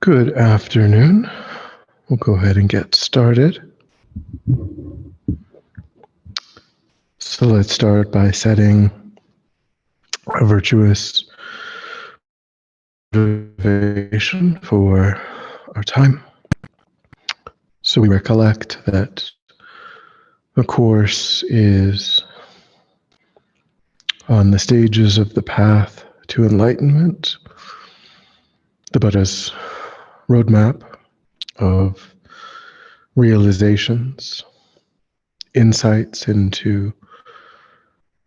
Good afternoon. We'll go ahead and get started. So let's start by setting a virtuous motivation for our time. So we recollect that the Course is on the stages of the path to enlightenment, the Buddha's roadmap of realizations, insights into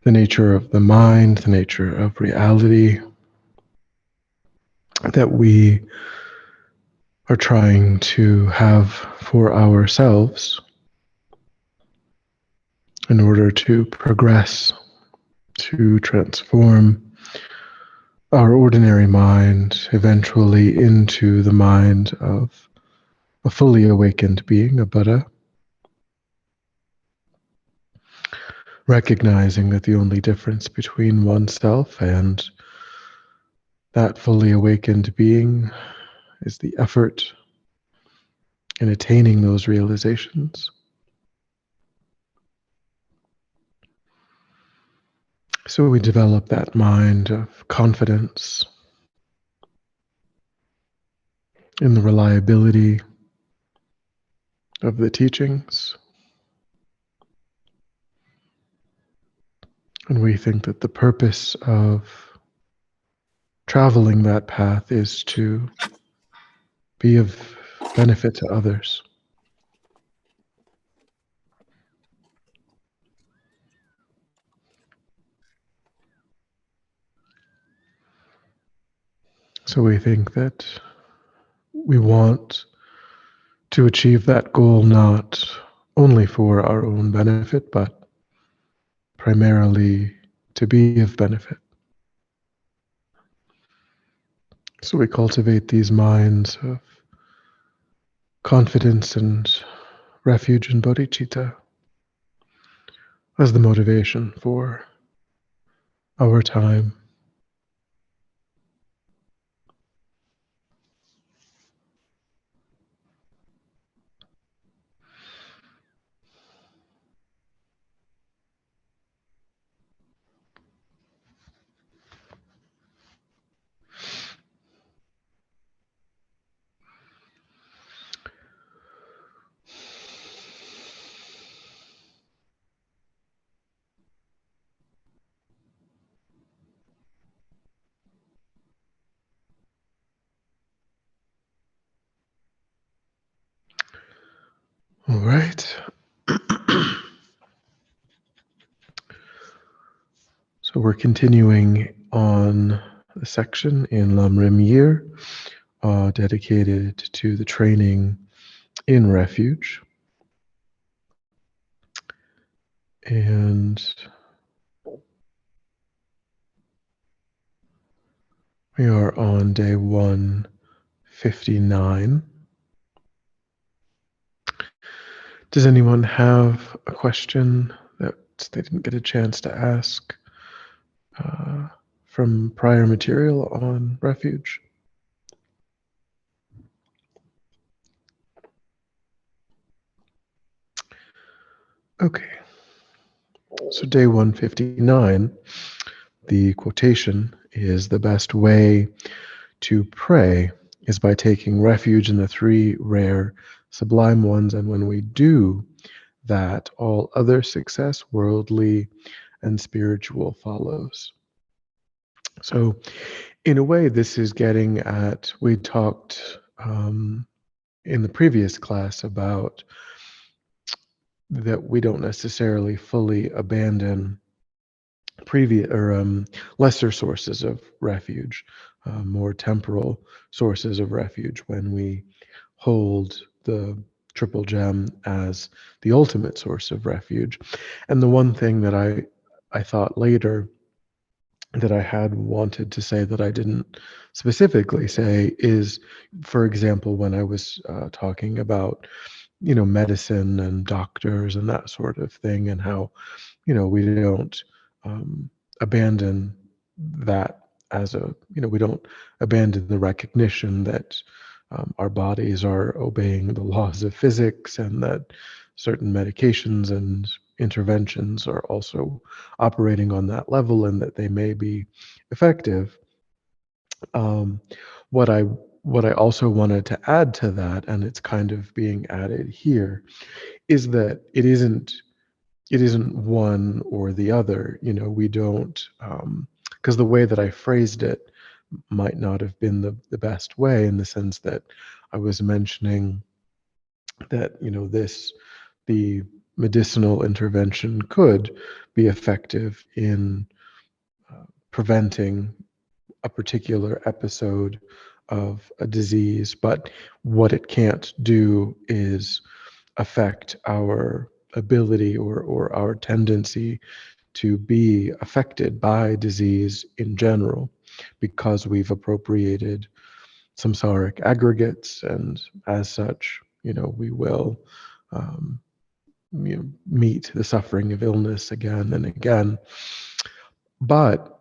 the nature of the mind, the nature of reality, that we are trying to have for ourselves in order to progress, to transform our ordinary mind eventually into the mind of a fully awakened being, a Buddha, recognizing that the only difference between oneself and that fully awakened being is the effort in attaining those realizations. So we develop that mind of confidence in the reliability of the teachings. And we think that the purpose of traveling that path is to be of benefit to others. So we think that we want to achieve that goal not only for our own benefit, but primarily to be of benefit. So we cultivate these minds of confidence and refuge in bodhicitta as the motivation for our time. All right. So we're continuing on the section in Lamrim Year dedicated to the training in refuge. And we are on day 159. Does anyone have a question that they didn't get a chance to ask from prior material on refuge? Okay. So day 159, the quotation is, "The best way to pray is by taking refuge in the three rare sublime ones, and when we do that, all other success, worldly and spiritual, follows." So in a way, this is getting at, we talked in the previous class about that we don't necessarily fully abandon previous or lesser sources of refuge, more temporal sources of refuge, when we hold the triple gem as the ultimate source of refuge. And the one thing that I thought later that I had wanted to say that I didn't specifically say is, for example, when I was talking about, medicine and doctors and that sort of thing, and how, we don't abandon that as a, we don't abandon the recognition that our bodies are obeying the laws of physics, and that certain medications and interventions are also operating on that level, and that they may be effective. Um, what I what I also wanted to add to that, and it's kind of being added here, is that it isn't one or the other. We don't, because the way that I phrased it might not have been the best way, in the sense that I was mentioning that the medicinal intervention could be effective in preventing a particular episode of a disease, but what it can't do is affect our ability or our tendency to be affected by disease in general, because we've appropriated samsaric aggregates, and as such, we will um, meet the suffering of illness again and again. But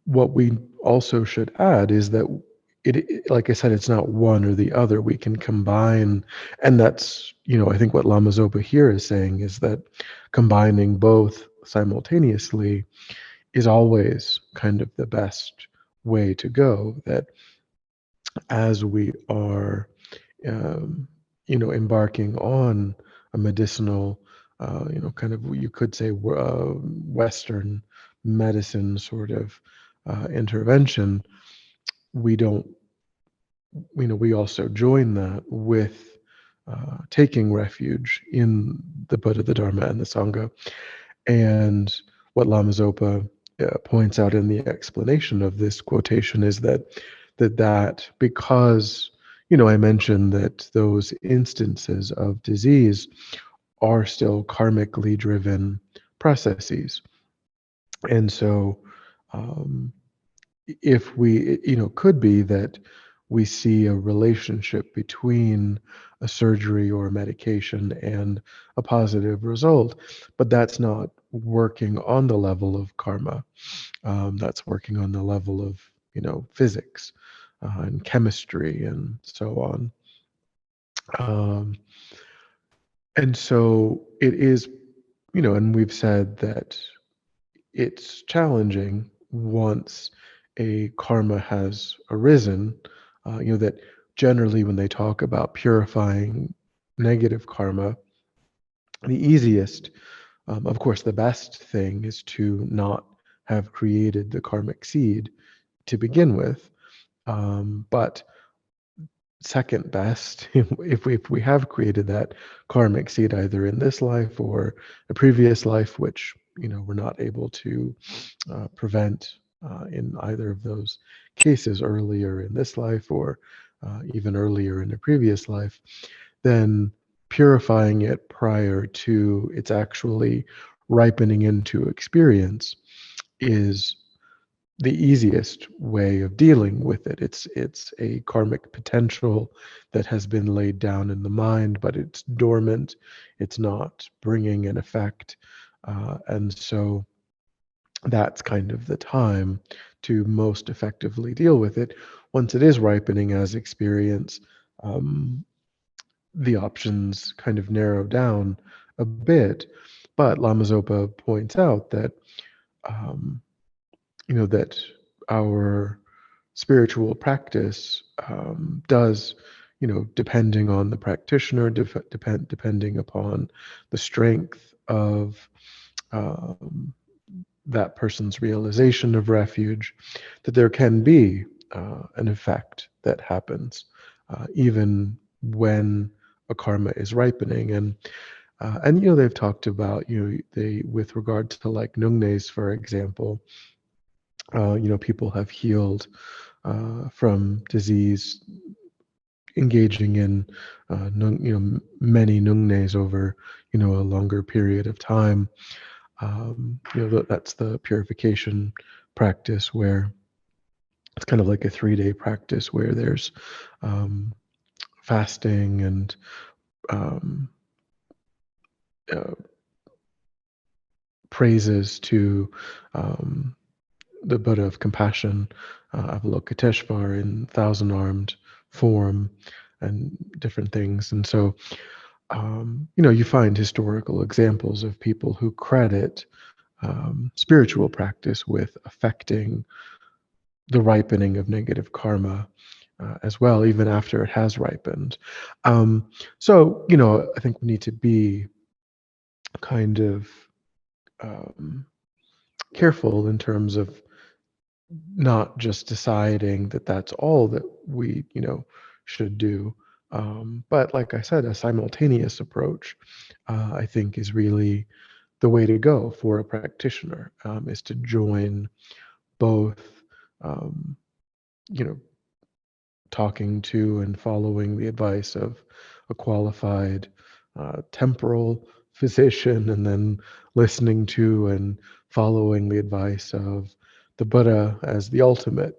what we also should add is that like I said, it's not one or the other. We can combine, and that's, I think what Lama Zopa here is saying is that combining both simultaneously is always kind of the best way to go. That as we are, um, embarking on a medicinal, kind of, you could say, Western medicine sort of intervention, we don't, we also join that with taking refuge in the Buddha, the Dharma, and the Sangha. And what Lama Zopa points out in the explanation of this quotation is that because, I mentioned that those instances of disease are still karmically driven processes. And so, um, if we, could be that we see a relationship between a surgery or a medication and a positive result, but that's not working on the level of karma. That's working on the level of, physics and chemistry and so on. Um, and so it is, and we've said that it's challenging once a karma has arisen. That generally, when they talk about purifying negative karma, the easiest, of course, the best thing is to not have created the karmic seed to begin with. But second best, if we have created that karmic seed either in this life or a previous life, which we're not able to prevent in either of those cases earlier in this life or even earlier in a previous life, then purifying it prior to its actually ripening into experience is the easiest way of dealing with it. It's a karmic potential that has been laid down in the mind, but it's dormant. It's not bringing an effect, and so that's kind of the time to most effectively deal with it. Once it is ripening as experience, um, the options kind of narrow down a bit. But Lama Zopa points out that um, that our spiritual practice does, depending on the practitioner, depending upon the strength of um, that person's realization of refuge, that there can be an effect that happens even when a karma is ripening. And they've talked about, they, with regard to like nungnes, for example, people have healed from disease engaging in many nungnes over a longer period of time. That's the purification practice, where it's kind of like a 3-day practice where there's fasting and um, uh, praises to the Buddha of compassion, Avalokiteshvar in thousand armed form and different things. And so, you find historical examples of people who credit spiritual practice with affecting the ripening of negative karma as well, even after it has ripened. So, I think we need to be kind of um, careful in terms of not just deciding that that's all that we, should do. But like I said, a simultaneous approach, I think, is really the way to go for a practitioner, is to join both, um, you know, talking to and following the advice of a qualified temporal physician, and then listening to and following the advice of the Buddha as the ultimate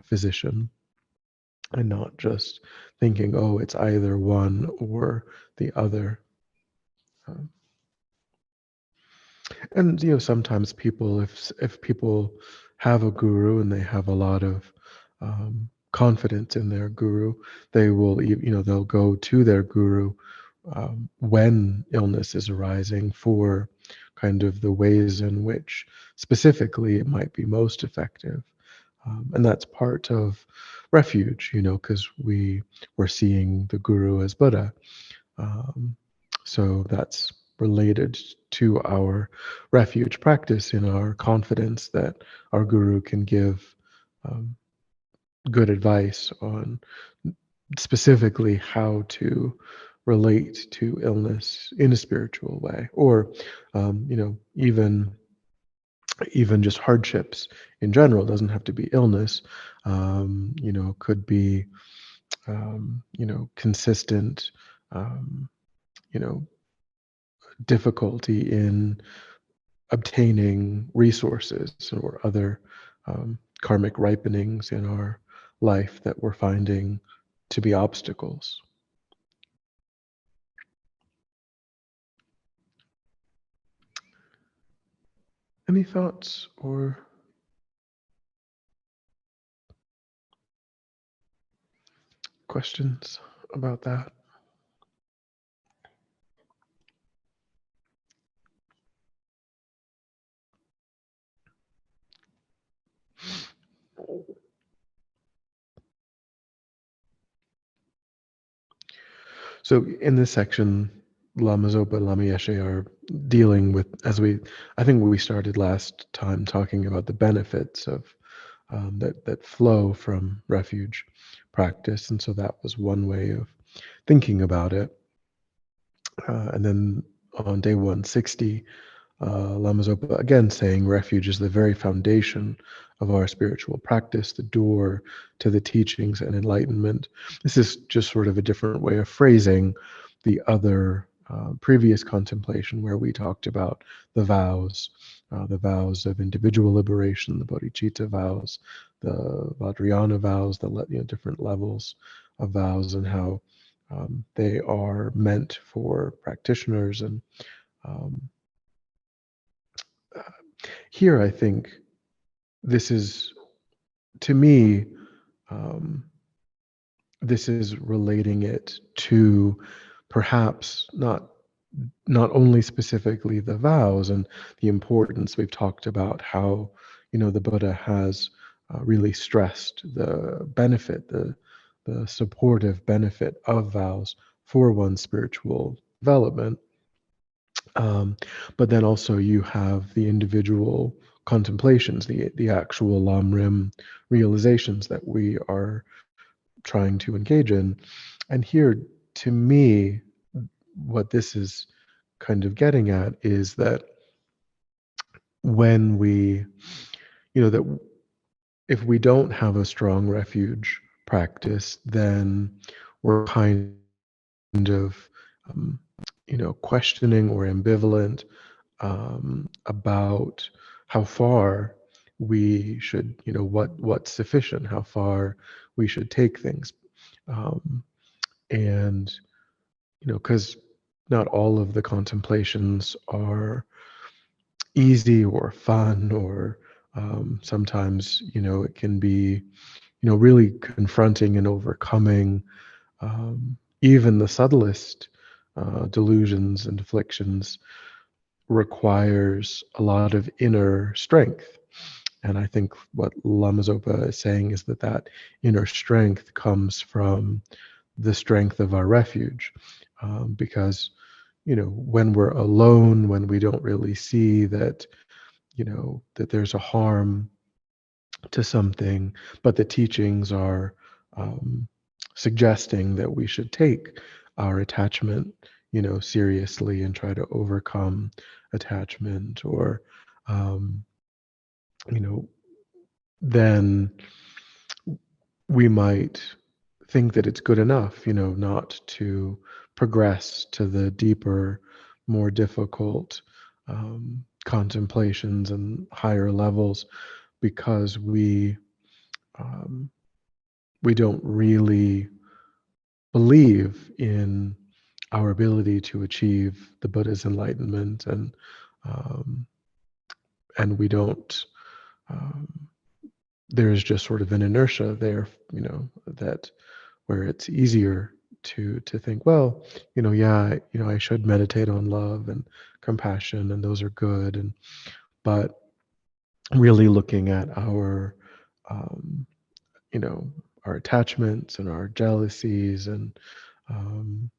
physician, and not just thinking, oh, it's either one or the other. Um, and sometimes people, if people have a guru and they have a lot of confidence in their guru, they will they'll go to their guru when illness is arising for kind of the ways in which specifically it might be most effective. And that's part of refuge, because we're seeing the guru as Buddha. um, so that's related to our refuge practice, in our confidence that our guru can give um, good advice on specifically how to relate to illness in a spiritual way, or even just hardships in general. It doesn't have to be illness. Could be consistent um, you know difficulty in obtaining resources, or other karmic ripenings in our life that we're finding to be obstacles. Any thoughts or questions about that? So in this section, Lama Zopa and Lama Yeshe are dealing with, I think we started last time talking about the benefits of that flow from refuge practice, and so that was one way of thinking about it. And then on day 160, Lama Zopa again saying refuge is the very foundation of our spiritual practice, the door to the teachings and enlightenment. This is just sort of a different way of phrasing the other previous contemplation, where we talked about the vows of individual liberation, the bodhicitta vows, the Vajrayana vows, the different levels of vows, and how they are meant for practitioners. And um, here, I think this is, to me, um, this is relating it to perhaps not only specifically the vows and the importance. We've talked about how the Buddha has really stressed the benefit, the supportive benefit of vows for one's spiritual development. Um, but then also you have the individual contemplations, the actual Lamrim realizations that we are trying to engage in. And here, to me, what this is kind of getting at is that when that if we don't have a strong refuge practice, then we're kind of questioning or ambivalent about how far we should, what's sufficient, how far we should take things. And because not all of the contemplations are easy or fun, or sometimes it can be really confronting and overcoming even the subtlest delusions and afflictions requires a lot of inner strength. And I think what Lama Zopa is saying is that that inner strength comes from the strength of our refuge. Because, when we're alone, when we don't really see that, that there's a harm to something, but the teachings are um, suggesting that we should take our attachment, seriously and try to overcome attachment, or, um, you know, then we might think that it's good enough, not to progress to the deeper, more difficult contemplations and higher levels, because um, we don't really believe in our ability to achieve the Buddha's enlightenment, um, and we don't. Um, there's just sort of an inertia there, that where it's easier to think, well, yeah, I should meditate on love and compassion, and those are good, but really looking at um, you know, our attachments and our jealousies, and um,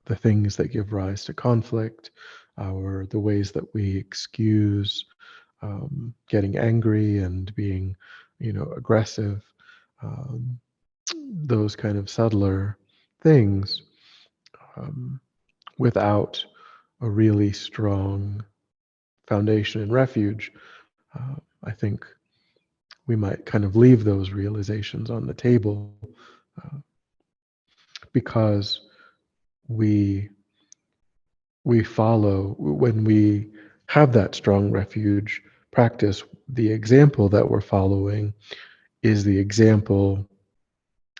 the things that give rise to conflict, the ways that we excuse getting angry and being, aggressive, um, those kind of subtler things, um, without a really strong foundation and refuge. I think we might kind of leave those realizations on the table, uh, because we we follow, when we have that strong refuge practice, the example that we're following is the example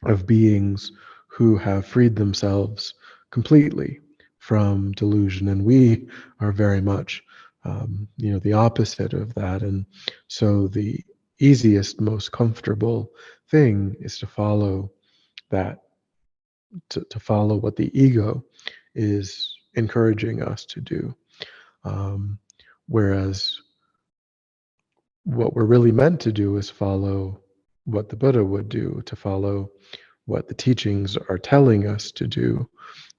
of beings who have freed themselves completely from delusion, and we are very much the opposite of that. And so the easiest, most comfortable thing is to follow that, to follow what the ego is encouraging us to do. Um, Whereas what we're really meant to do is follow what the Buddha would do, to follow what the teachings are telling us to do,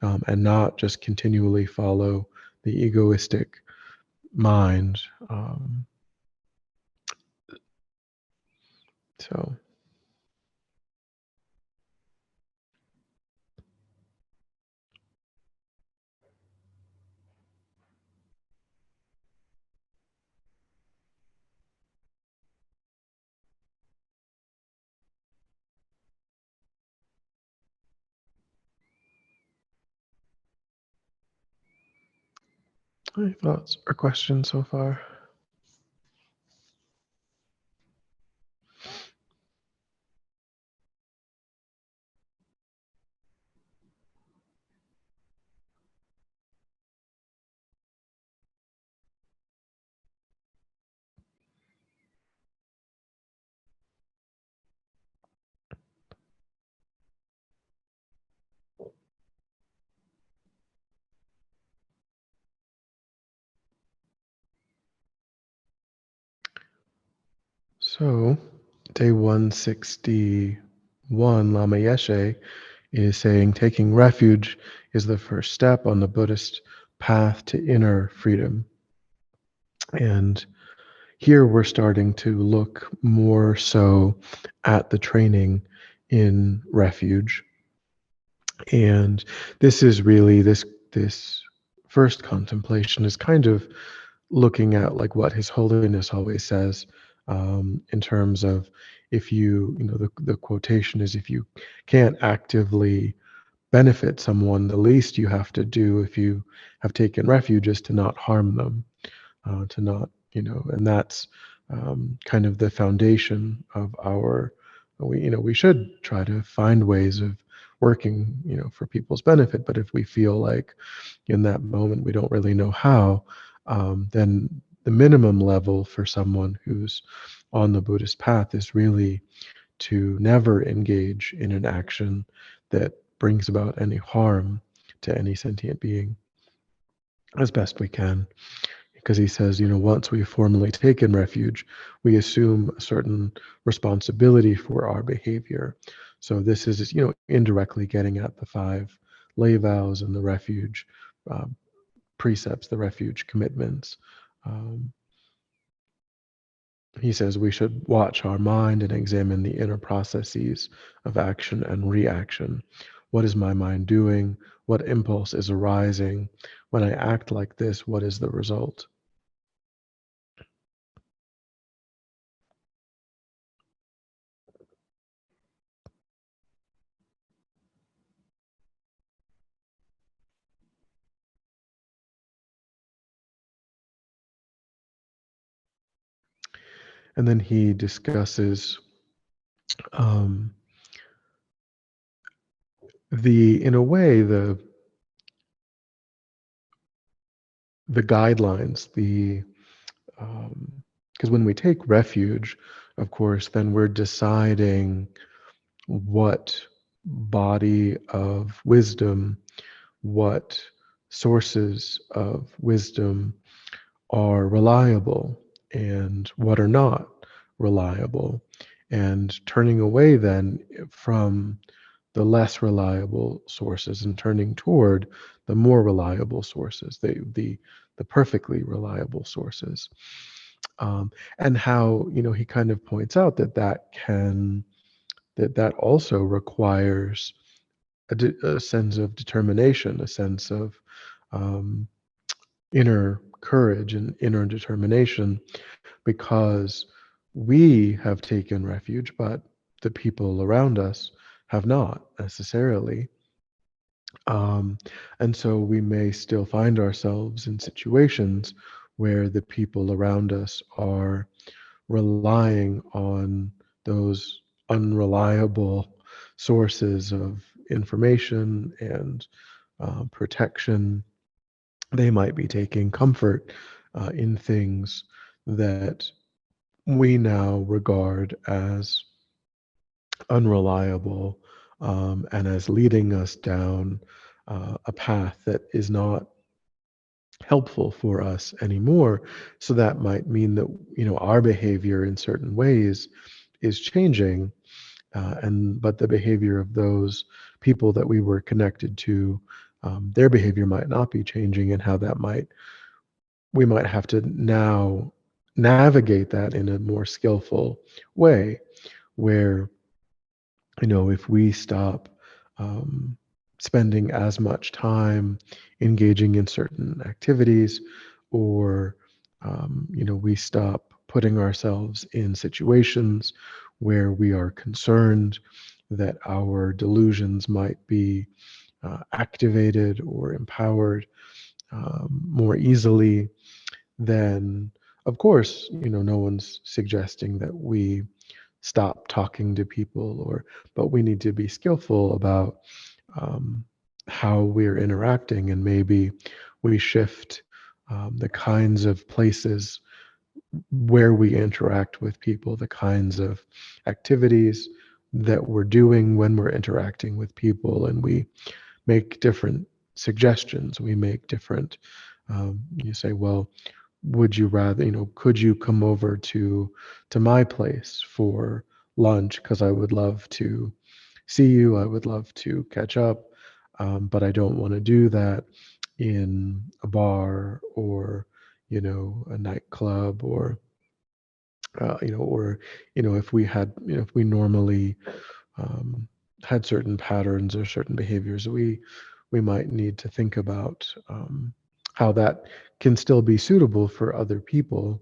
and not just continually follow the egoistic mind. So, any thoughts or questions so far? So, day 161, Lama Yeshe is saying taking refuge is the first step on the Buddhist path to inner freedom. And here we're starting to look more so at the training in refuge. And this is really, this first contemplation is kind of looking at like what His Holiness always says, in terms of, if the quotation is, if you can't actively benefit someone, the least you have to do if you have taken refuge is to not harm them, to not, and that's kind of the foundation of our, we should try to find ways of working, for people's benefit. But if we feel like in that moment we don't really know how, then the minimum level for someone who's on the Buddhist path is really to never engage in an action that brings about any harm to any sentient being as best we can. Because he says, once we've formally taken refuge, we assume a certain responsibility for our behavior. So this is, indirectly getting at the 5 lay vows and the refuge precepts, the refuge commitments. He says we should watch our mind and examine the inner processes of action and reaction. What is my mind doing? What impulse is arising? When I act like this, what is the result? And then he discusses in a way, the guidelines, because when we take refuge, of course, then we're deciding what body of wisdom, what sources of wisdom are reliable and what are not reliable, and turning away then from the less reliable sources and turning toward the more reliable sources, the perfectly reliable sources. And how, he kind of points out that also requires a sense of determination, a sense of um, inner courage and inner determination, because we have taken refuge, but the people around us have not necessarily. Um, and so we may still find ourselves in situations where the people around us are relying on those unreliable sources of information and protection. They might be taking comfort in things that we now regard as unreliable, and as leading us down a path that is not helpful for us anymore. So that might mean that, our behavior in certain ways is changing, but the behavior of those people that we were connected to, their behavior might not be changing, and how that we might have to now navigate that in a more skillful way, where, if we stop um, spending as much time engaging in certain activities, or we stop putting ourselves in situations where we are concerned that our delusions might be activated or empowered more easily, then of course, no one's suggesting that we stop talking to people, but we need to be skillful about um, how we're interacting, and maybe we shift the kinds of places where we interact with people, the kinds of activities that we're doing when we're interacting with people, and we make different suggestions. We make different, you say, well, would you rather, could you come over to my place for lunch, because I would love to see you, I would love to catch up, but I don't want to do that in a bar, or a nightclub, or if we had, if we normally um, had certain patterns or certain behaviors, we might need to think about how that can still be suitable for other people,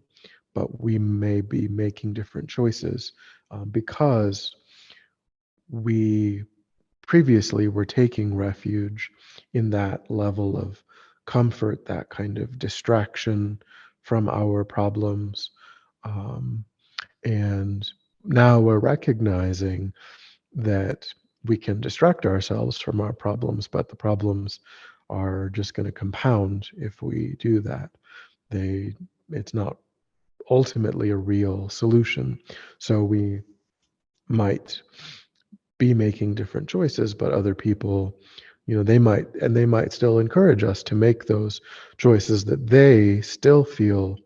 but we may be making different choices because we previously were taking refuge in that level of comfort, that kind of distraction from our problems. Um, and now we're recognizing that we can distract ourselves from our problems, but the problems are just going to compound if we do that. It's not ultimately a real solution. So we might be making different choices, but other people, they might still encourage us to make those choices that they still feel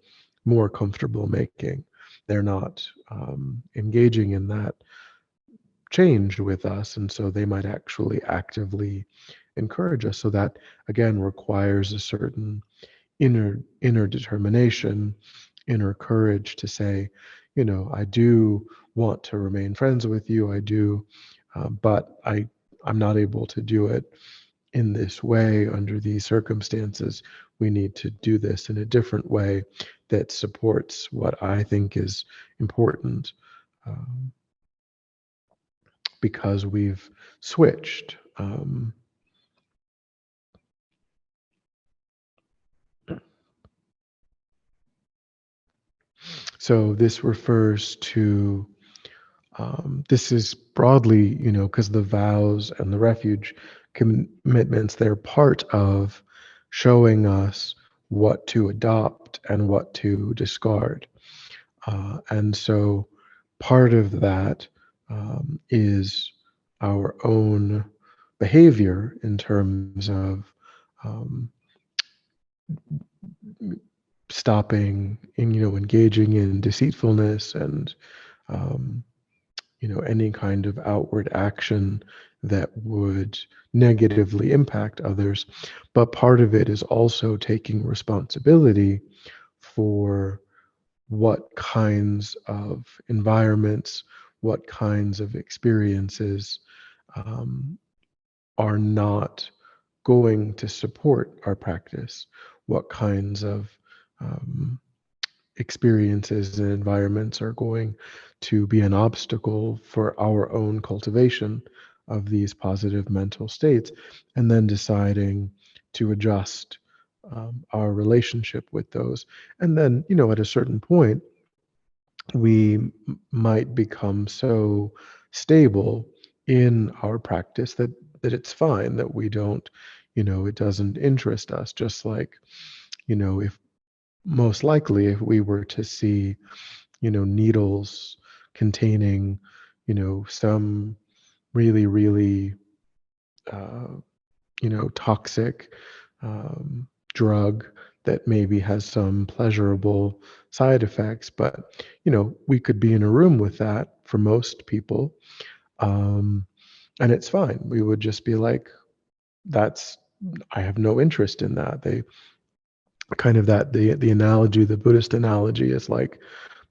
more comfortable making. They're not engaging in that change with us, and so they might actually actively encourage us. So that again requires a certain inner determination, inner courage to say, I do want to remain friends with you. I do, but I'm not able to do it in this way under these circumstances. We need to do this in a different way that supports what I think is important, um, because we've switched. So this refers to, this is broadly, because the vows and the refuge commitments, they're part of showing us what to adopt and what to discard. And so part of that is our own behavior in terms of um, stopping and, engaging in deceitfulness and, um, any kind of outward action that would negatively impact others. But part of it is also taking responsibility for what kinds of environments, what kinds of experiences um, are not going to support our practice, what kinds of um, experiences and environments are going to be an obstacle for our own cultivation of these positive mental states, and then deciding to adjust our relationship with those. And then, at a certain point, we might become so stable in our practice that it's fine, that we don't, it doesn't interest us. Just like, if most likely if we were to see, needles containing, some really, really, uh, toxic um, drug that maybe has some pleasurable side effects, but, we could be in a room with that for most people. Um, and it's fine. We would just be like, that's, I have no interest in that. They kind of that the analogy, the Buddhist analogy, is like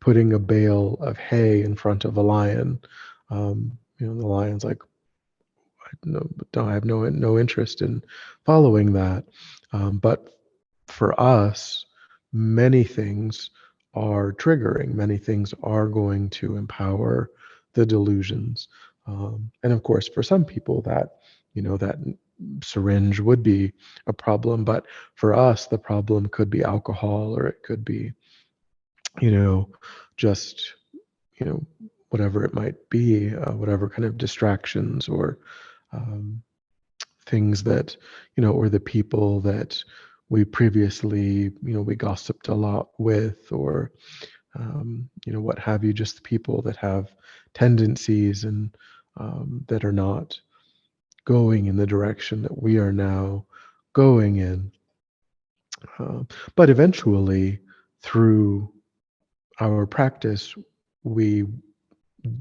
putting a bale of hay in front of a lion. The lion's like, no, I have no interest in following that. But for us, many things are triggering. Many things are going to empower the delusions. And of course, for some people, that syringe would be a problem. But for us, the problem could be alcohol, or it could be, you know, just, you know, whatever it might be, whatever kind of distractions or um, things that, or the people that we previously, we gossiped a lot with, or, what have you, just the people that have tendencies and that are not going in the direction that we are now going in. Uh, but eventually, through our practice, we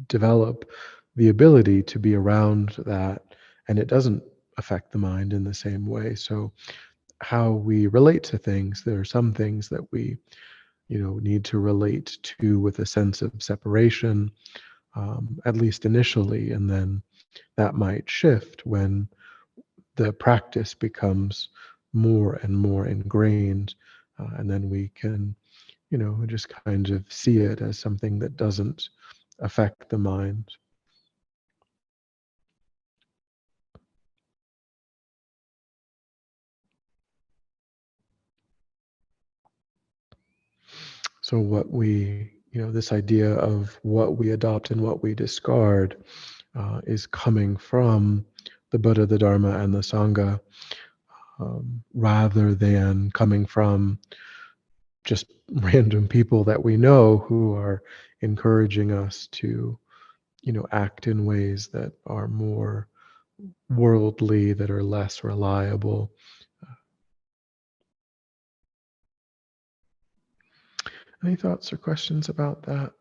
develop the ability to be around that, and it doesn't affect the mind in the same way. So how we relate to things, there are some things that we, need to relate to with a sense of separation, at least initially, and then that might shift when the practice becomes more and more ingrained, and then we can, just kind of see it as something that doesn't affect the mind. So what we, this idea of what we adopt and what we discard is coming from the Buddha, the Dharma, and the Sangha, rather than coming from just random people that we know who are encouraging us to, act in ways that are more worldly, that are less reliable. Any thoughts or questions about that?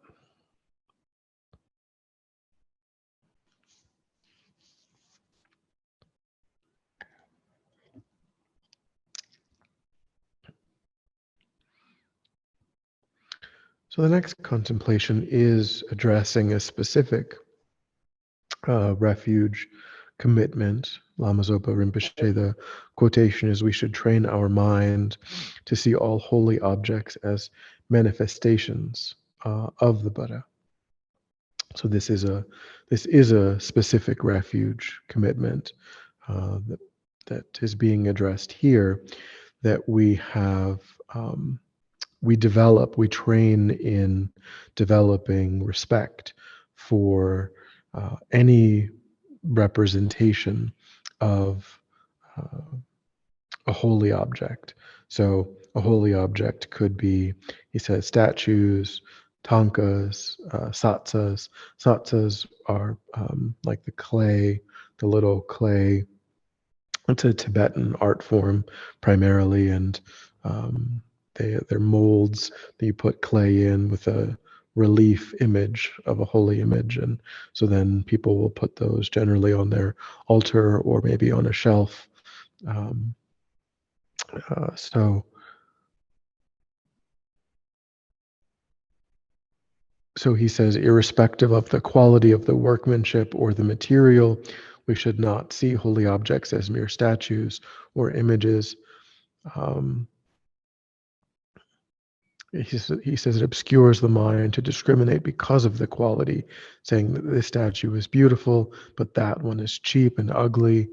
So the next contemplation is addressing a specific refuge commitment. Lama Zopa Rinpoche, the quotation is, we should train our mind to see all holy objects as manifestations of the Buddha. So this is a specific refuge commitment that is being addressed here, that we have we train in developing respect for any representation of a holy object. So a holy object could be, he says, statues, tankas, satsas. Satsas are like the clay, the little clay. It's a Tibetan art form primarily, and they're molds that you put clay in with a relief image of a holy image, and so then people will put those generally on their altar or maybe on a shelf. Um, so so he says, irrespective of the quality of the workmanship or the material, we should not see holy objects as mere statues or images. Um, he says it obscures the mind to discriminate because of the quality, saying that this statue is beautiful, but that one is cheap and ugly,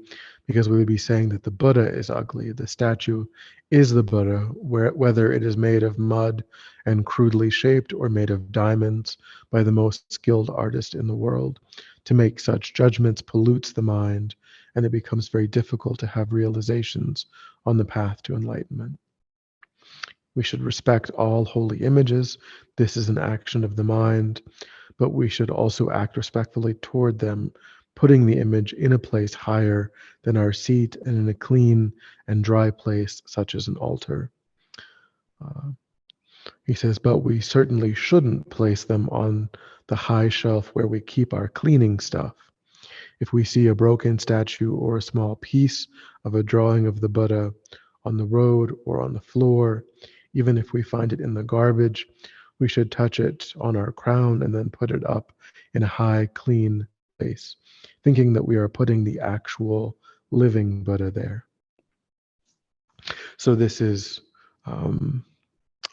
because we would be saying that the Buddha is ugly. The statue is the Buddha, whether it is made of mud and crudely shaped or made of diamonds by the most skilled artist in the world. To make such judgments pollutes the mind, and it becomes very difficult to have realizations on the path to enlightenment. We should respect all holy images. This is an action of the mind, but we should also act respectfully toward them, putting the image in a place higher than our seat and in a clean and dry place, such as an altar. Uh, he says, but we certainly shouldn't place them on the high shelf where we keep our cleaning stuff. If we see a broken statue or a small piece of a drawing of the Buddha on the road or on the floor, even if we find it in the garbage, we should touch it on our crown and then put it up in a high, clean place, thinking that we are putting the actual living Buddha there. So this is,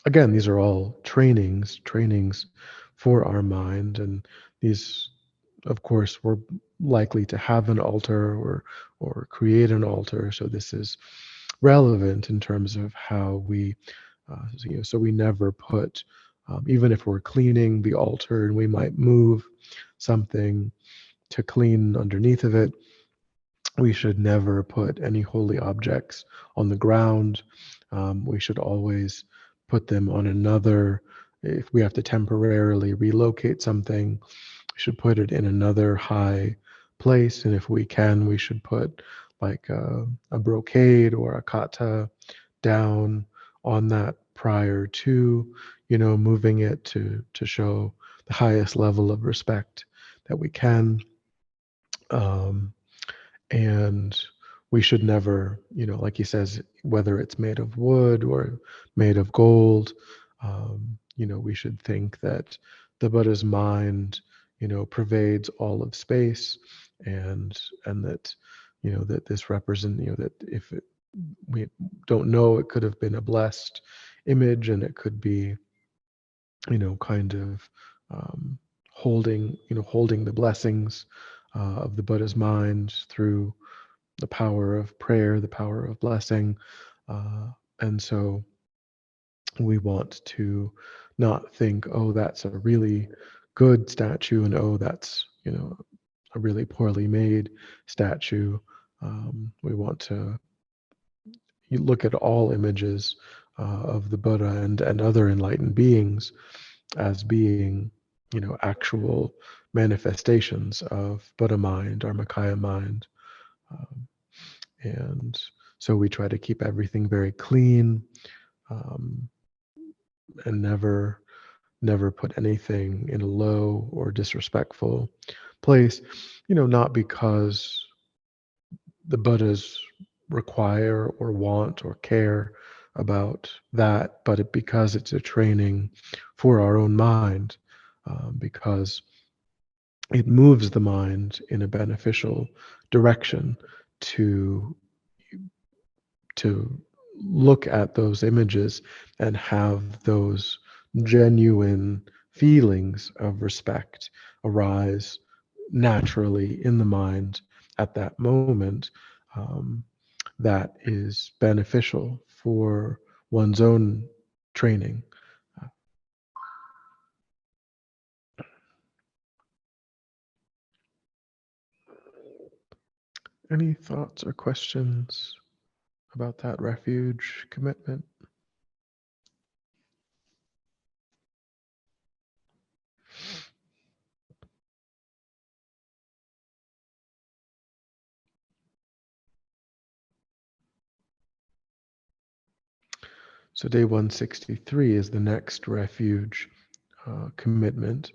again, these are all trainings for our mind, and these, of course, we're likely to have an altar or create an altar. So this is relevant in terms of how we, so we never put, even if we're cleaning the altar and we might move something to clean underneath of it, we should never put any holy objects on the ground. We should always put them on another. If we have to temporarily relocate something, we should put it in another high place. And if we can, we should put like a brocade or a kata down on that prior to, moving it to show the highest level of respect that we can. And we should never, like he says, whether it's made of wood or made of gold, we should think that the Buddha's mind, pervades all of space, and that, that this represent, that if we don't know, it could have been a blessed image, and it could be, kind of holding the blessings of the Buddha's mind through the power of prayer, the power of blessing. And so we want to not think, oh, that's a really good statue, and oh, that's, a really poorly made statue. We want to look at all images of the Buddha and other enlightened beings as being, actual manifestations of Buddha mind, Dharmakaya mind. Um, and so we try to keep everything very clean, um, and never put anything in a low or disrespectful place, not because the Buddhas require or want or care about that, but because it's a training for our own mind, because it moves the mind in a beneficial direction to to look at those images and have those genuine feelings of respect arise naturally in the mind at that moment, um, that is beneficial for one's own training. Any thoughts or questions about that refuge commitment? So day 163 is the next refuge commitment.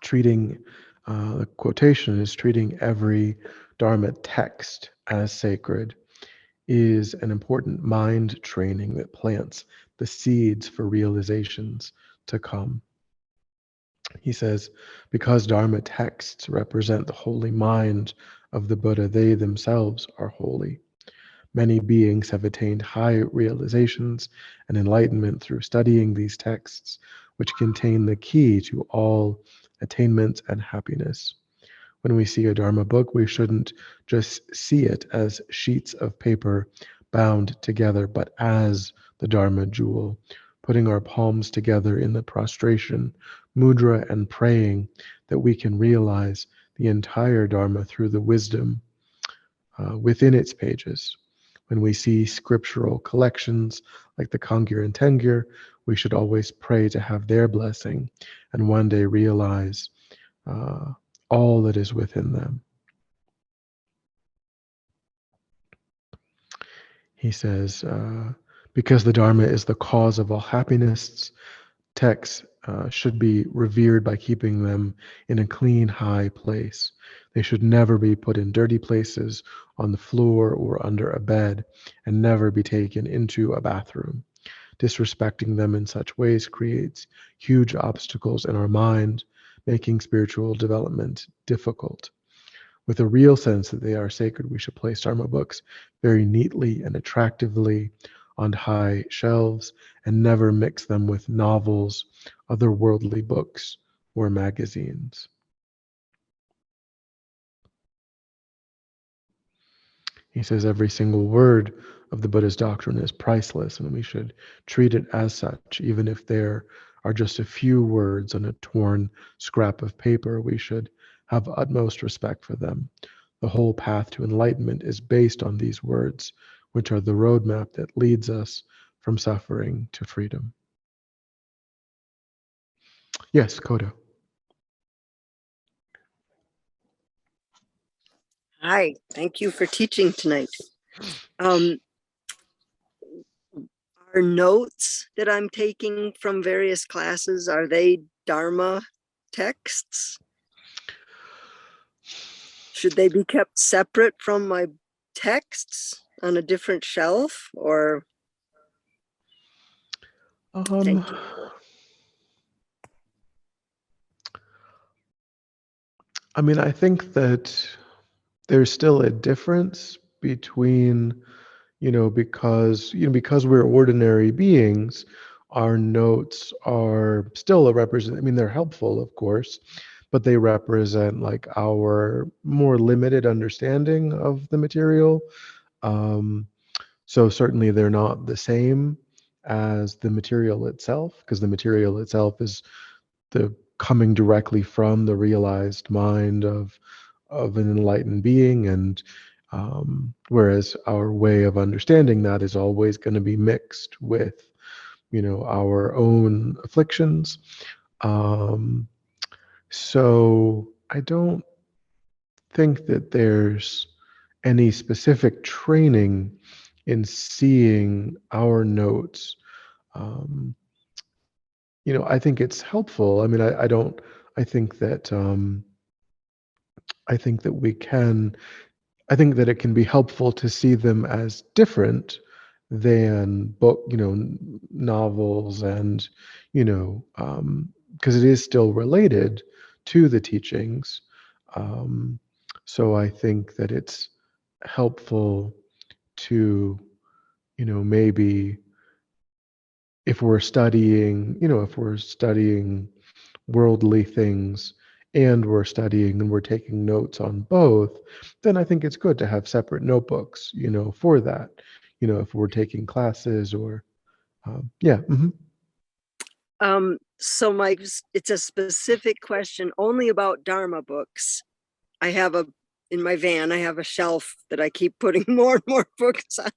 Treating, the quotation is treating every Dharma text as sacred is an important mind training that plants the seeds for realizations to come. He says, because Dharma texts represent the holy mind of the Buddha, they themselves are holy. Many beings have attained high realizations and enlightenment through studying these texts, which contain the key to all attainment and happiness. When we see a Dharma book, we shouldn't just see it as sheets of paper bound together, but as the Dharma jewel, putting our palms together in the prostration, mudra, and praying that we can realize the entire Dharma through the wisdom within its pages. When we see scriptural collections like the Kangyur and Tengyur, we should always pray to have their blessing and one day realize uh, all that is within them. He says, because the Dharma is the cause of all happiness, texts should be revered by keeping them in a clean, high place. They should never be put in dirty places on the floor or under a bed, and never be taken into a bathroom. Disrespecting them in such ways creates huge obstacles in our mind, making spiritual development difficult. With a real sense that they are sacred, we should place Dharma books very neatly and attractively on high shelves and never mix them with novels, otherworldly books, or magazines. He says every single word of the Buddha's doctrine is priceless, and we should treat it as such. Even if there are just a few words on a torn scrap of paper, we should have utmost respect for them. The whole path to enlightenment is based on these words, which are the roadmap that leads us from suffering to freedom. Yes, Kodo. Hi, thank you for teaching tonight. Are notes that I'm taking from various classes, are they Dharma texts? Should they be kept separate from my texts on a different shelf, or? Thank you. I mean, I think that there's still a difference between, because we're ordinary beings, our notes are still I mean, they're helpful, of course, but they represent like our more limited understanding of the material. Um, so certainly they're not the same as the material itself, because the material itself is the coming directly from the realized mind of an enlightened being, and whereas our way of understanding that is always going to be mixed with our own afflictions. So I don't think that there's any specific training in seeing our notes. Um, I think it's helpful. I mean, I don't. I think that I think that we can. I think that it can be helpful to see them as different than novels, and because it is still related to the teachings. Um, so I think that it's helpful to, maybe if we're studying worldly things and we're studying and we're taking notes on both, then I think it's good to have separate notebooks, for that, if we're taking classes or, yeah. So Mike, it's a specific question only about Dharma books. I have in my van, I have a shelf that I keep putting more and more books on.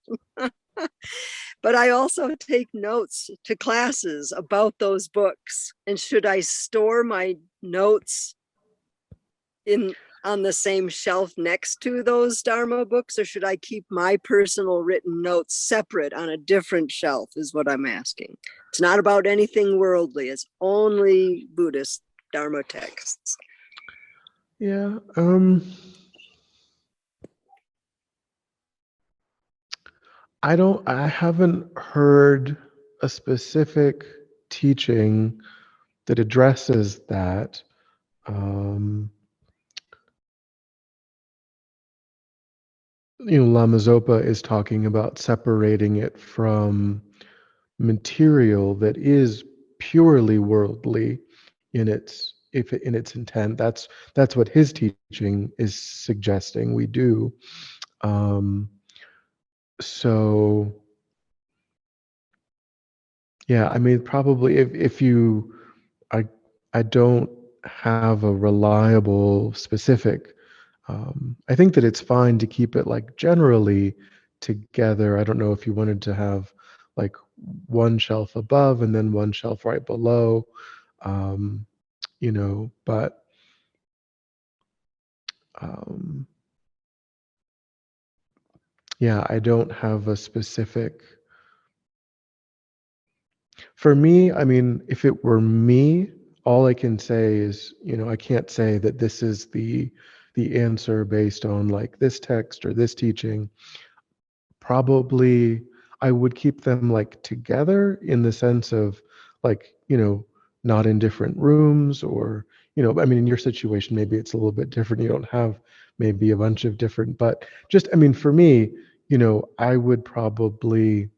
But I also take notes to classes about those books. And should I store my notes on the same shelf next to those Dharma books, or should I keep my personal written notes separate on a different shelf, is what I'm asking. It's not about anything worldly. It's only Buddhist Dharma texts. Yeah. I haven't heard a specific teaching that addresses that. Lama Zopa is talking about separating it from material that is purely worldly in its intent. That's what his teaching is suggesting we do. So yeah, I mean, probably if you I I don't have a reliable specific. I think that it's fine to keep it like generally together. I don't know if you wanted to have like one shelf above and then one shelf right below, um, but um, yeah, I don't have a specific. For me, I mean, if it were me, all I can say is, I can't say that this is the answer based on like this text or this teaching. Probably I would keep them like together in the sense of like, not in different rooms, or, I mean, in your situation, maybe it's a little bit different. You don't have maybe a bunch of different, but just, I mean, for me, I would probably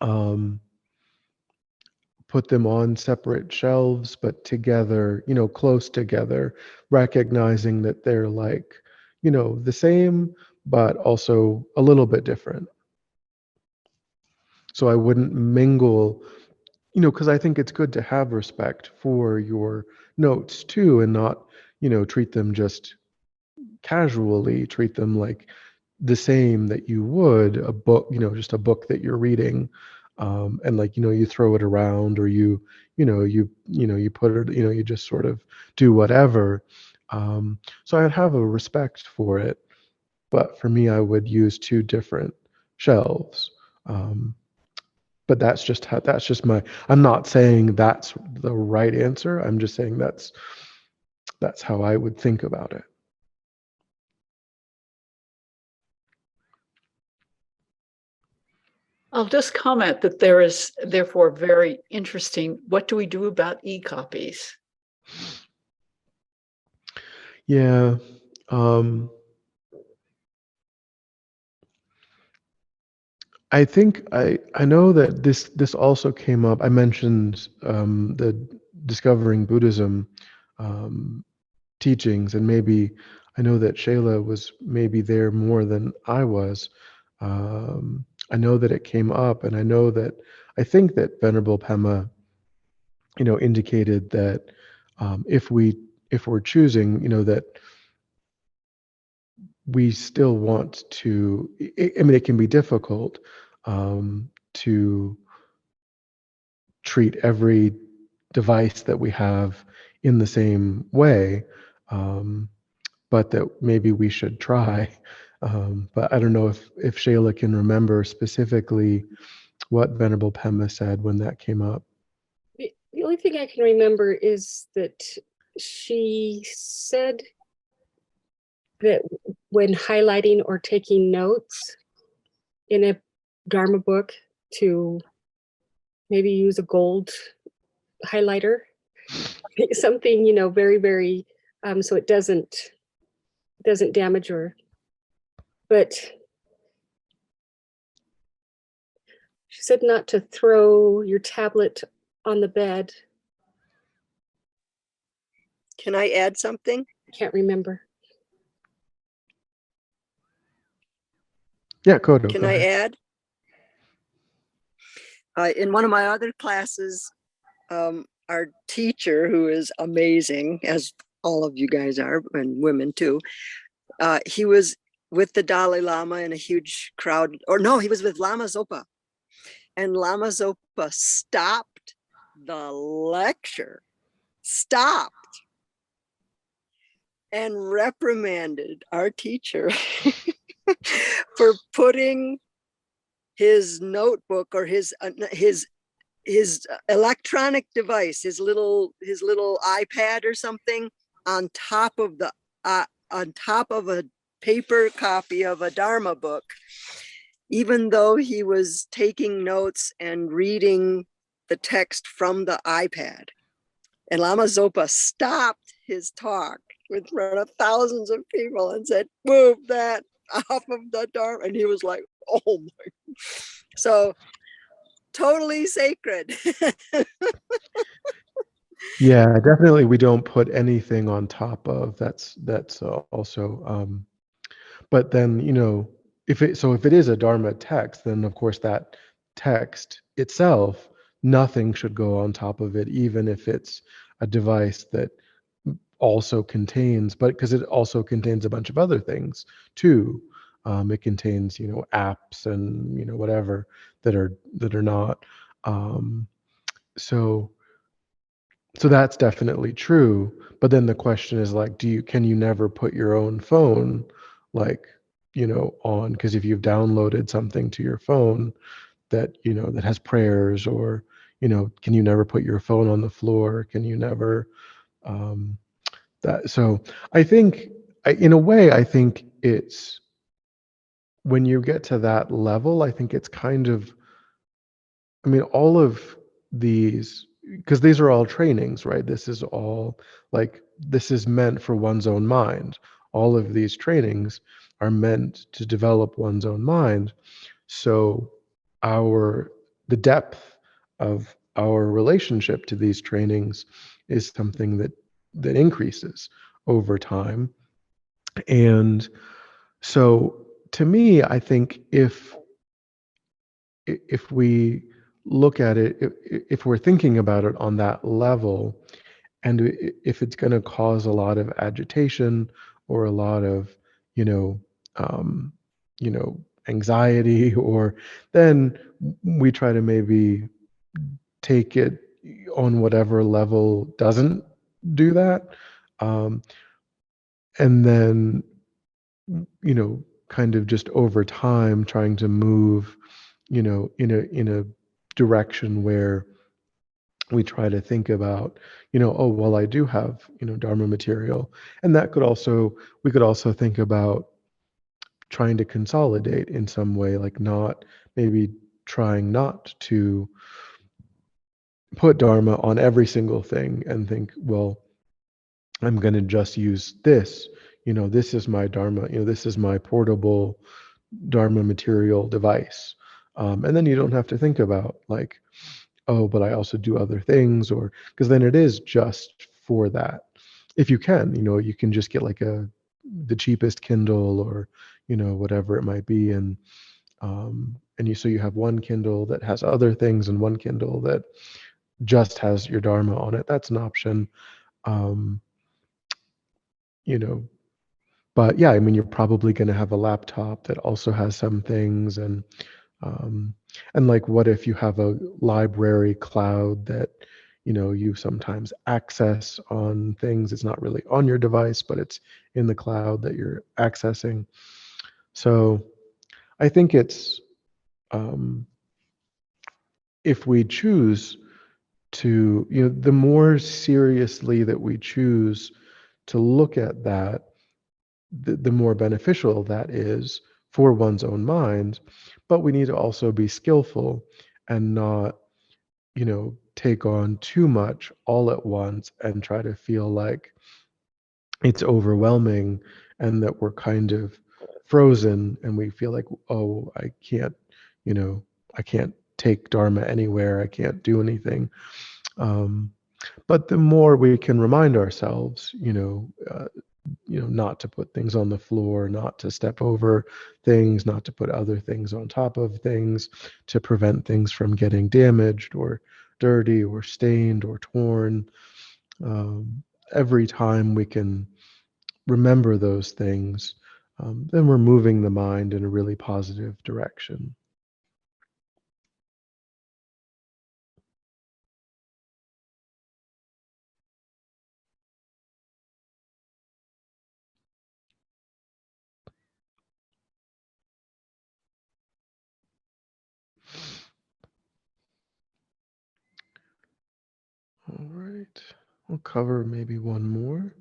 um, put them on separate shelves, but together, close together, recognizing that they're like, the same, but also a little bit different. So I wouldn't mingle, because I think it's good to have respect for your notes too, and not, treat them just casually, treat them like the same that you would a book, just a book that you're reading. And like, you throw it around, or you put it, you just sort of do whatever. So I'd have a respect for it, but for me, I would use two different shelves. Um, but that's just my, I'm not saying that's the right answer. I'm just saying that's how I would think about it. I'll just comment that there is therefore very interesting. What do we do about e-copies? Yeah. I think I know that this also came up. I mentioned the discovering Buddhism um, teachings, and maybe I know that Shayla was maybe there more than I was. I know that it came up, and I think that Venerable Pema, indicated that if we're choosing, that we still want to. I mean, it can be difficult to treat every device that we have in the same way, but that maybe we should try. But I don't know if Shayla can remember specifically what Venerable Pema said when that came up. The only thing I can remember is that she said that when highlighting or taking notes in a Dharma book, to maybe use a gold highlighter, something, you know, very, very, so it doesn't damage her. But she said not to throw your tablet on the bed. Can I add something? I can't remember. Yeah, Kodo. Can go I ahead. add? In one of my other classes, our teacher, who is amazing, as all of you guys are, and women too, he was with the Dalai Lama in a huge crowd, or no, he was with Lama Zopa. And Lama Zopa stopped the lecture, and reprimanded our teacher for putting his notebook or his electronic device, his little iPad or something, on top of a paper copy of a Dharma book, even though he was taking notes and reading the text from the iPad. And Lama Zopa stopped his talk in front of thousands of people and said, "Move that off of the Dharma." And he was like, "Oh my." So totally sacred. Yeah, definitely. We don't put anything on top of. That's also. But then, if it is a Dharma text, then of course that text itself, nothing should go on top of it, even if it's a device that also contains, but because it also contains a bunch of other things too. It contains, apps and whatever that are not. So that's definitely true. But then the question is like, can you never put your own phone, like, on? Because if you've downloaded something to your phone that, that has prayers, or, can you never put your phone on the floor? Can you never, so I think, in a way, I think it's, when you get to that level, I think it's kind of, all of these, because these are all trainings, right? This is meant for one's own mind. All of these trainings are meant to develop one's own mind. So the depth of our relationship to these trainings is something that increases over time. And so to me, I think if we look at it, if we're thinking about it on that level, and if it's going to cause a lot of agitation or a lot of, you know, um, anxiety, or then we try to maybe take it on whatever level doesn't do that, and then kind of just over time trying to move, in a direction where we try to think about, oh, well, I do have, Dharma material. And we could also think about trying to consolidate in some way, like maybe trying not to put Dharma on every single thing and think, well, I'm going to just use this, this is my Dharma, this is my portable Dharma material device. And then you don't have to think about like, oh, but I also do other things, or because then it is just for that. If you can, you can just get like the cheapest Kindle, or whatever it might be, and so you have one Kindle that has other things and one Kindle that just has your Dharma on it. That's an option. Um, you know, but yeah, you're probably going to have a laptop that also has some things, um, and like, what if you have a library cloud that you sometimes access on things. It's not really on your device, but it's in the cloud that you're accessing. So I think it's, if we choose to, the more seriously that we choose to look at that, the more beneficial that is for one's own mind. But we need to also be skillful and not, take on too much all at once and try to feel like it's overwhelming and that we're kind of frozen and we feel like, oh, you know, I can't take Dharma anywhere, I can't do anything. But the more we can remind ourselves, not to put things on the floor, not to step over things, not to put other things on top of things, to prevent things from getting damaged or dirty or stained or torn. Every time we can remember those things, then we're moving the mind in a really positive direction. All right, we'll cover maybe one more.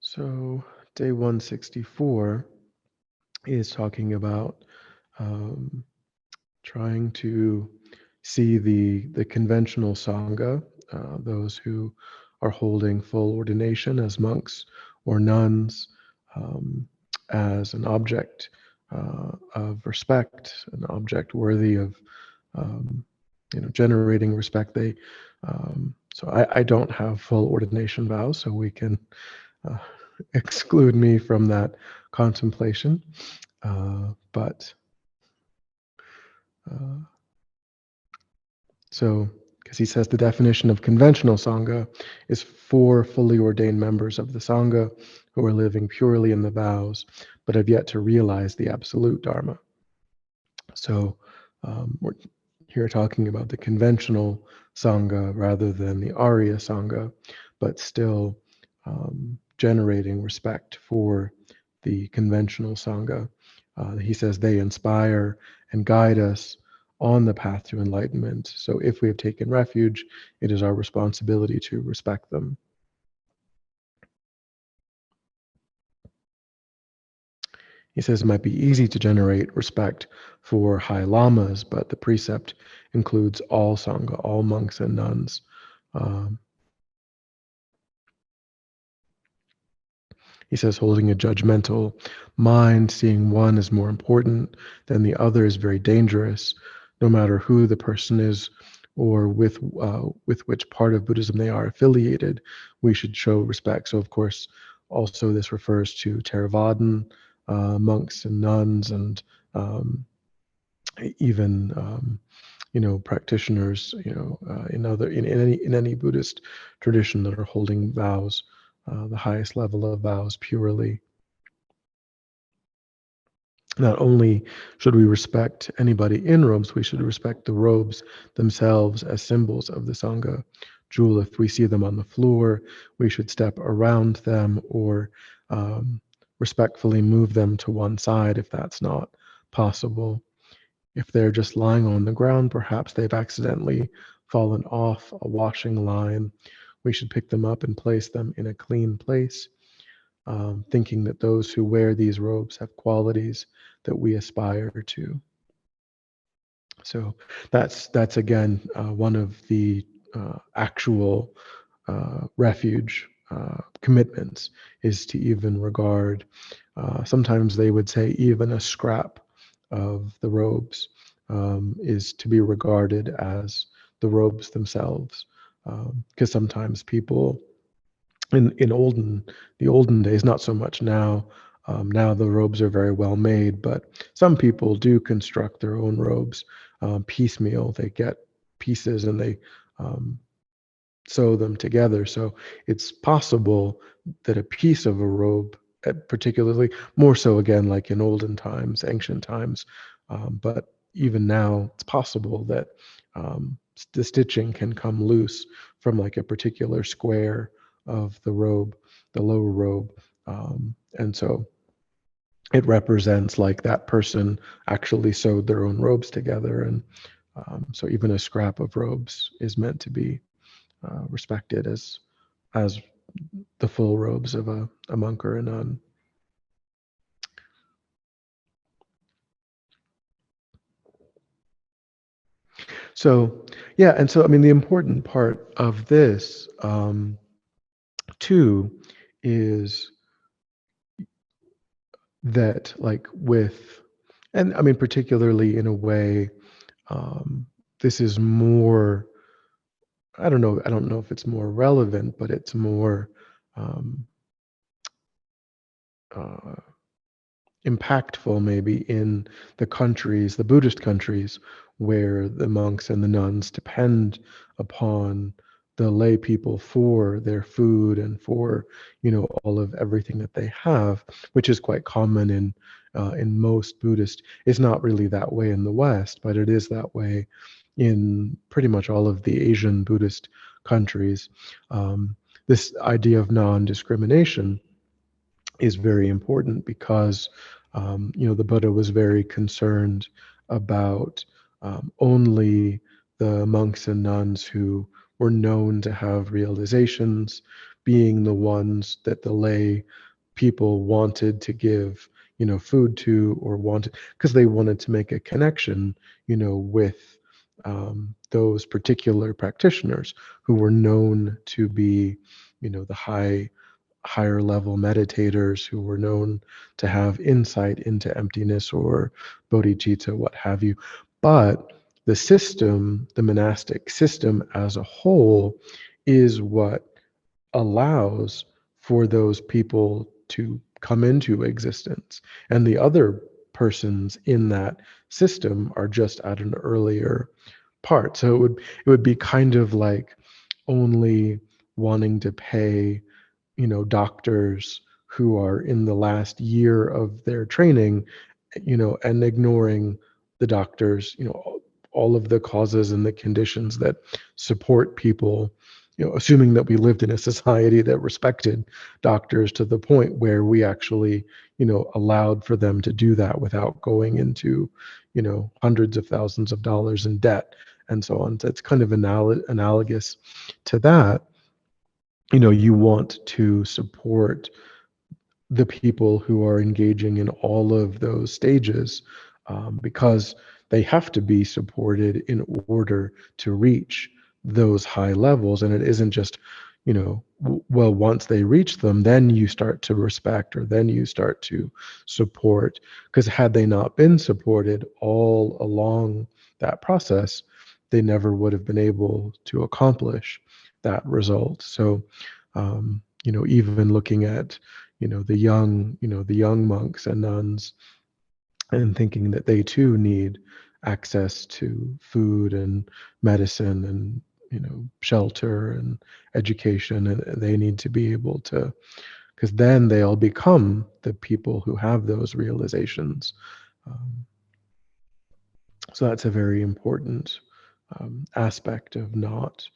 So day 164 is talking about trying to see the conventional Sangha, those who are holding full ordination as monks or nuns, as an object of respect, an object worthy of generating respect. So I don't have full ordination vows, so we can exclude me from that contemplation. But so, because he says the definition of conventional Sangha is 4 fully ordained members of the Sangha who are living purely in the vows, but have yet to realize the absolute Dharma. So we're here talking about the conventional Sangha rather than the Arya Sangha, but still generating respect for the conventional Sangha. He says they inspire and guide us on the path to enlightenment. So if we have taken refuge, it is our responsibility to respect them. He says it might be easy to generate respect for high lamas, but the precept includes all Sangha, all monks and nuns. He says holding a judgmental mind, seeing one as more important than the other is very dangerous, no matter who the person is or with which part of Buddhism they are affiliated. We should show respect. So, of course, also this refers to Theravadan monks and nuns, and even practitioners, in any Buddhist tradition that are holding vows, the highest level of vows purely. Not only should we respect anybody in robes, we should respect the robes themselves as symbols of the Sangha. Jewel, if we see them on the floor, we should step around them or respectfully move them to one side if that's not possible. If they're just lying on the ground, perhaps they've accidentally fallen off a washing line. We should pick them up and place them in a clean place, thinking that those who wear these robes have qualities that we aspire to. So that's again one of the actual refuge commitments, is to even regard, sometimes they would say even a scrap of the robes is to be regarded as the robes themselves, because sometimes people in the olden days, not so much now, Now the robes are very well made, but some people do construct their own robes piecemeal. They get pieces and they sew them together. So it's possible that a piece of a robe, particularly more so again, like in olden times, ancient times, but even now, it's possible that the stitching can come loose from like a particular square of the robe, the lower robe. And so it represents like that person actually sewed their own robes together. And so even a scrap of robes is meant to be respected as the full robes of a monk or a nun. So yeah, and so I mean the important part of this too is that like with, and I mean particularly in a way, this is more, I don't know if it's more relevant, but it's more um, uh, impactful maybe in the countries, the Buddhist countries, where the monks and the nuns depend upon the lay people for their food and for, you know, all of everything that they have, which is quite common in most Buddhist. It's not really that way in the West, but it is that way in pretty much all of the Asian Buddhist countries. This idea of non-discrimination is very important because you know, the Buddha was very concerned about only the monks and nuns who were known to have realizations being the ones that the lay people wanted to give, you know, food to, or wanted because they wanted to make a connection, you know, with those particular practitioners who were known to be, you know, the higher level meditators who were known to have insight into emptiness or bodhicitta, what have you. But the system, the monastic system as a whole, is what allows for those people to come into existence. And the other persons in that system are just at an earlier part. So it would be kind of like only wanting to pay, you know, doctors who are in the last year of their training, you know, and ignoring the doctors, you know, all of the causes and the conditions that support people, you know, assuming that we lived in a society that respected doctors to the point where we actually, you know, allowed for them to do that without going into, you know, hundreds of thousands of dollars in debt and so on. So it's kind of analogous to that. You know, you want to support the people who are engaging in all of those stages because they have to be supported in order to reach those high levels. And it isn't just, you know, well, once they reach them, then you start to respect, or then you start to support, because had they not been supported all along that process, they never would have been able to accomplish that result. So you know, even looking at, you know, the young monks and nuns, and thinking that they too need access to food and medicine and, you know, shelter and education, and they need to be able to, because then they'll become the people who have those realizations. Um, so that's a very important aspect of not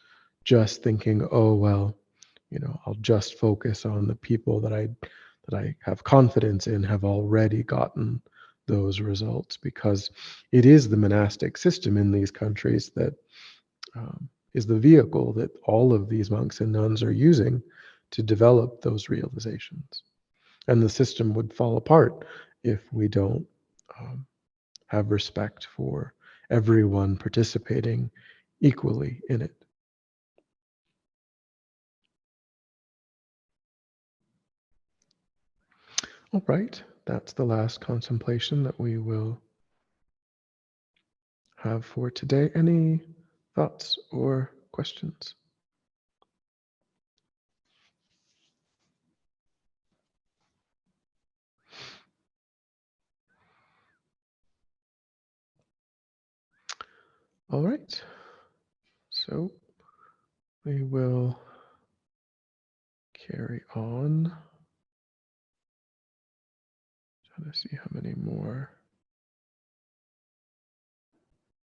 just thinking, oh well, you know, I'll just focus on the people that I have confidence in have already gotten those results, because it is the monastic system in these countries that is the vehicle that all of these monks and nuns are using to develop those realizations. And the system would fall apart if we don't um, have respect for everyone participating equally in it. All right, that's the last contemplation that we will have for today. Any thoughts or questions? All right. So we will carry on. Trying to see how many more.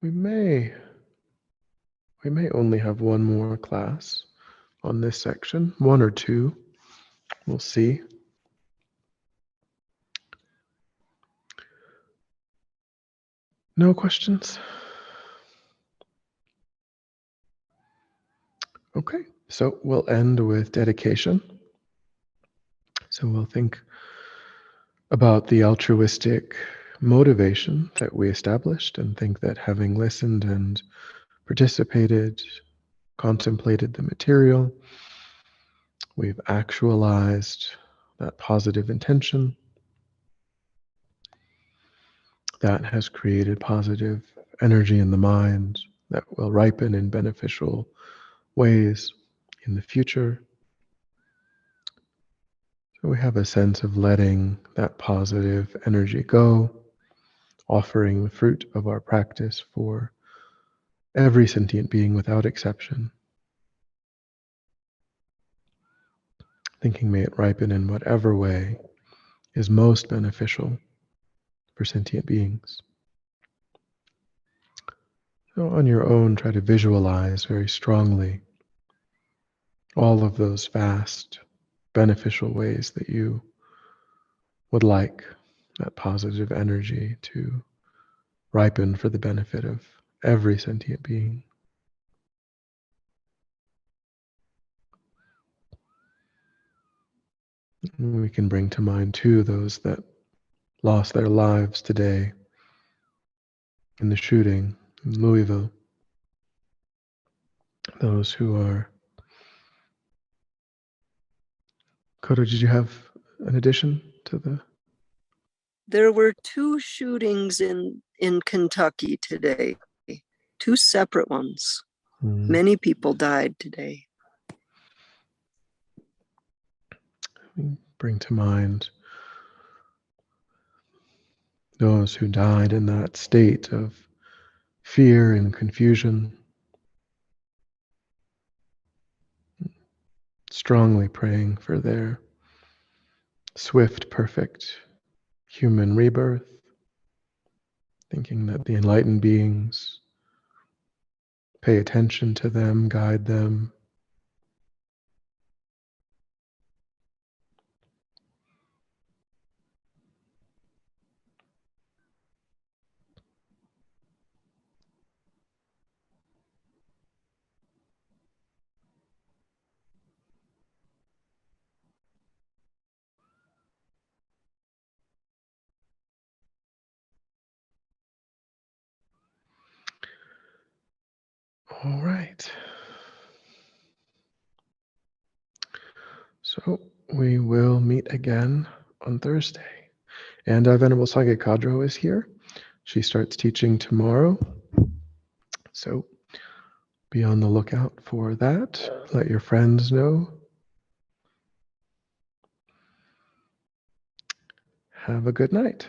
We may only have one more class on this section, one or two. We'll see. No questions? Okay, so we'll end with dedication. So we'll think about the altruistic motivation that we established and think that having listened and participated, contemplated the material, we've actualized that positive intention that has created positive energy in the mind that will ripen in beneficial ways in the future. So we have a sense of letting that positive energy go, offering the fruit of our practice for every sentient being without exception. Thinking may it ripen in whatever way is most beneficial for sentient beings. So on your own, try to visualize very strongly all of those vast, beneficial ways that you would like that positive energy to ripen for the benefit of every sentient being. And we can bring to mind too those that lost their lives today in the shooting in Louisville. Those who are... Kodo, did you have an addition to the... There were 2 shootings in Kentucky today, 2 separate ones. Many people died today. Bring to mind those who died in that state of fear and confusion. Strongly praying for their swift, perfect human rebirth, thinking that the enlightened beings pay attention to them, guide them. All right. So we will meet again on Thursday. And our Venerable Sage Kadro is here. She starts teaching tomorrow. So be on the lookout for that. Let your friends know. Have a good night.